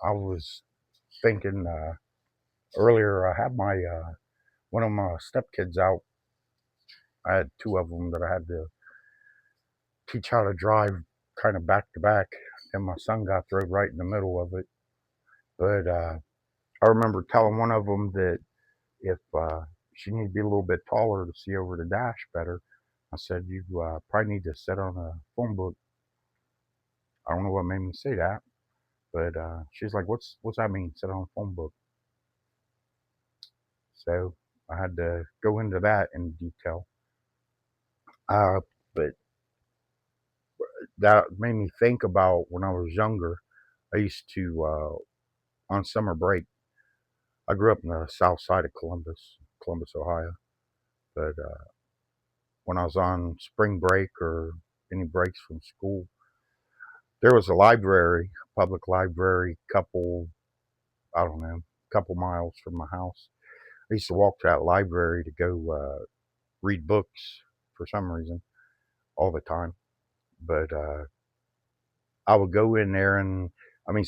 I was thinking earlier. I had my one of my stepkids out. I had two of them that I had to teach how to drive, kind of back to back. And my son got thrown right in the middle of it. But I remember telling one of them that if she needed to be a little bit taller to see over the dash better, I said you probably need to sit on a phone book. I don't know what made me say that, but she's like, "What's that mean? Sit on a phone book?" So I had to go into that in detail. But that made me think about when I was younger. I used to, on summer break, I grew up in the south side of Columbus, Ohio. But when I was on spring break or any breaks from school, there was a library, public library, I don't know, couple miles from my house. I used to walk to that library to go read books for some reason all the time. But I would go in there, and I mean,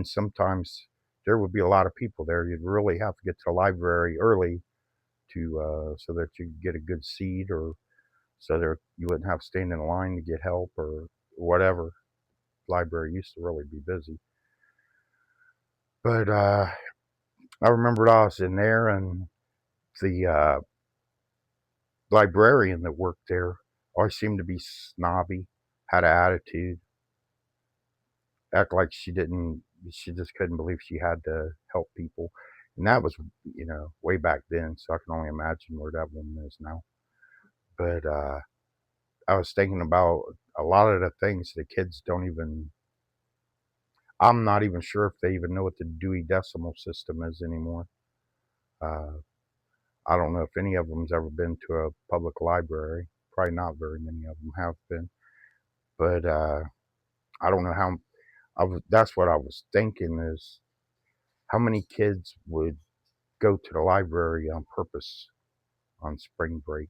sometimes there would be a lot of people there. You'd really have to get to the library early to so that you could get a good seat, or so there you wouldn't have to stand in line to get help or whatever. Library used to really be busy, but I remembered I was in there, and the librarian that worked there always seemed to be snobby, had an attitude, act like she just couldn't believe she had to help people. And that was, way back then. So I can only imagine where that woman is now. But I was thinking about a lot of the things the kids don't even, I'm not even sure if they even know what the Dewey Decimal System is anymore. Uh, I don't know if any of them's ever been to a public library. Probably not very many of them have been. But I don't know how, that's what I was thinking is how many kids would go to the library on purpose on spring break.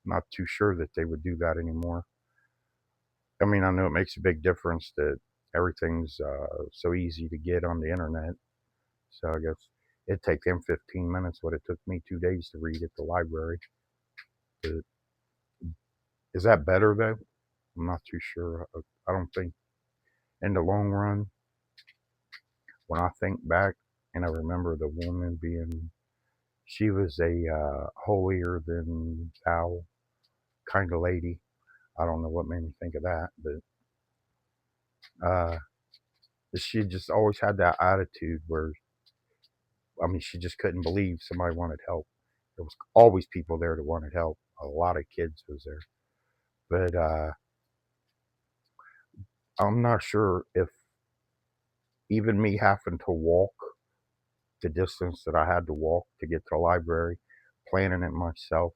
Not too sure that they would do that anymore. I mean, I know it makes a big difference that everything's so easy to get on the internet. So I guess it'd take them 15 minutes what it took me 2 days to read at the library. But is that better though? I'm not too sure. I don't think in the long run, when I think back and I remember the woman being, she was a holier than thou kind of lady. I don't know what made me think of that, but uh, she just always had that attitude where, I mean, she just couldn't believe somebody wanted help. There was always people there that wanted help. A lot of kids was there, but I'm not sure if even me having to walk the distance that I had to walk to get to the library, planning it myself.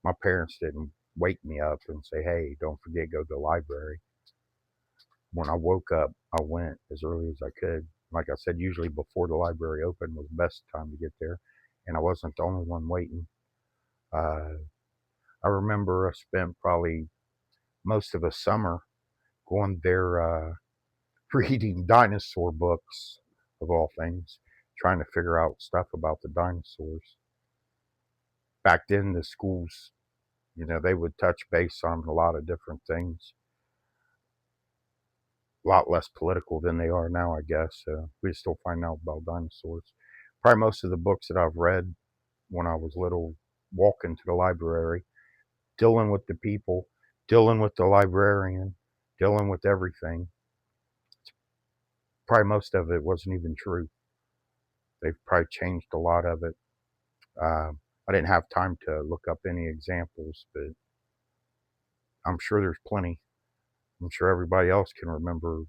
My parents didn't wake me up and say, "Hey, don't forget go to the library." When I woke up, I went as early as I could. Like I said, usually before the library opened was the best time to get there, and I wasn't the only one waiting. Uh, I remember I spent probably most of a summer going there reading dinosaur books, of all things, trying to figure out stuff about the dinosaurs. Back then, the schools, they would touch base on a lot of different things, a lot less political than they are now, I guess. We still find out about dinosaurs. Probably most of the books that I've read when I was little, walking to the library, dealing with the people, dealing with the librarian, dealing with everything. Probably most of it wasn't even true. They've probably changed a lot of it. I didn't have time to look up any examples, but I'm sure there's plenty. I'm sure everybody else can remember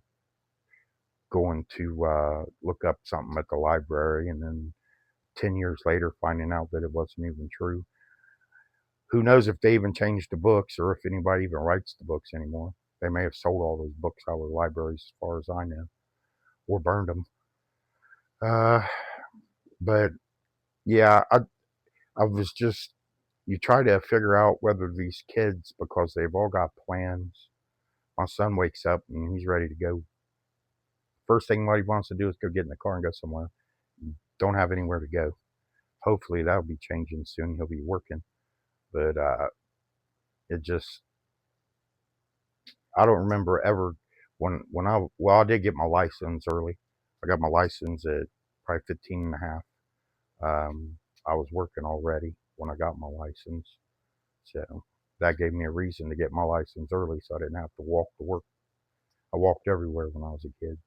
going to look up something at the library and then 10 years later finding out that it wasn't even true. Who knows if they even changed the books or if anybody even writes the books anymore. They may have sold all those books out of the libraries, as far as I know, or burned them. Uh, but yeah, I was just, you try to figure out whether these kids, because they've all got plans. My son wakes up and he's ready to go. First thing what he wants to do is go get in the car and go somewhere. Don't have anywhere to go. Hopefully that'll be changing soon. He'll be working, but it just I don't remember ever when I did get my license early. I got my license at probably 15 and a half. I was working already when I got my license, so that gave me a reason to get my license early, so I didn't have to walk to work. I walked everywhere when I was a kid.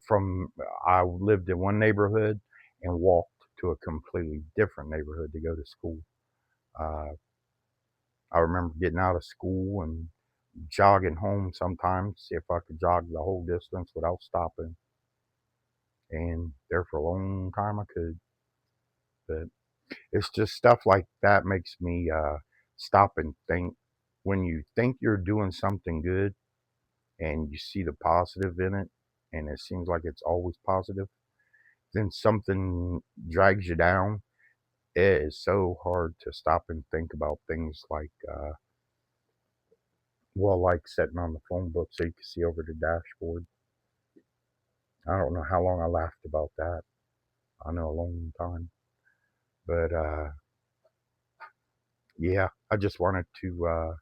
From I lived in one neighborhood and walked to a completely different neighborhood to go to school. Uh, I remember getting out of school and jogging home sometimes, see if I could jog the whole distance without stopping. And there for a long time I could. But it's just stuff like that makes me stop and think. When you think you're doing something good and you see the positive in it, and it seems like it's always positive, then something drags you down. It is so hard to stop and think about things like, well, like sitting on the phone book so you can see over the dashboard. I don't know how long I laughed about that. I know a long time. But yeah, I just wanted to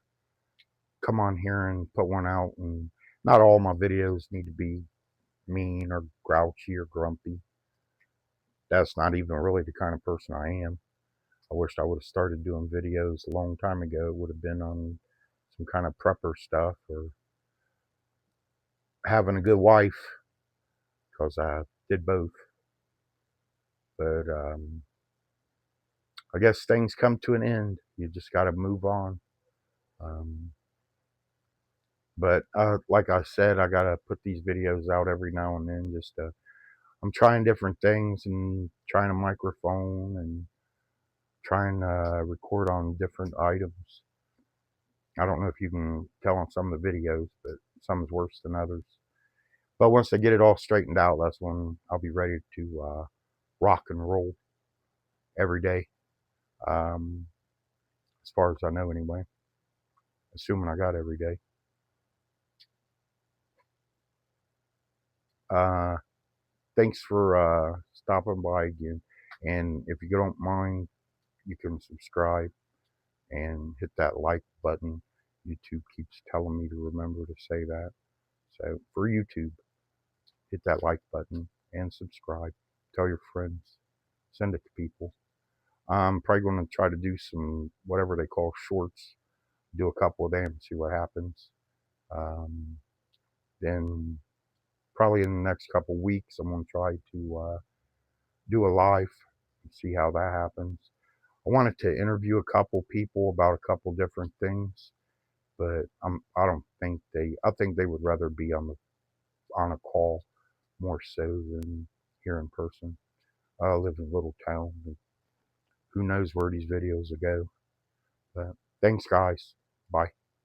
come on here and put one out. And not all my videos need to be mean or grouchy or grumpy. That's not even really the kind of person I am. I wished I would have started doing videos a long time ago. It would have been on some kind of prepper stuff or having a good wife, because I did both. But I guess things come to an end. You just got to move on. Um, but like I said, I got to put these videos out every now and then. I'm trying different things and trying a microphone and trying to record on different items. I don't know if you can tell on some of the videos, but some is worse than others. But once I get it all straightened out, that's when I'll be ready to rock and roll every day. Um, as far as I know, anyway. Assuming I got every day. Uh, Thanks for stopping by again. And if you don't mind, you can subscribe and hit that like button. YouTube keeps telling me to remember to say that. So for YouTube, hit that like button and subscribe. Tell your friends. Send it to people. I'm probably going to try to do some whatever they call shorts. Do a couple of them and see what happens. Um, then probably in the next couple of weeks, I'm going to try to do a live and see how that happens. I wanted to interview a couple people about a couple different things, but I don't think I think they would rather be on a call more so than here in person. I live in a little town, and who knows where these videos will go. But thanks, guys. Bye.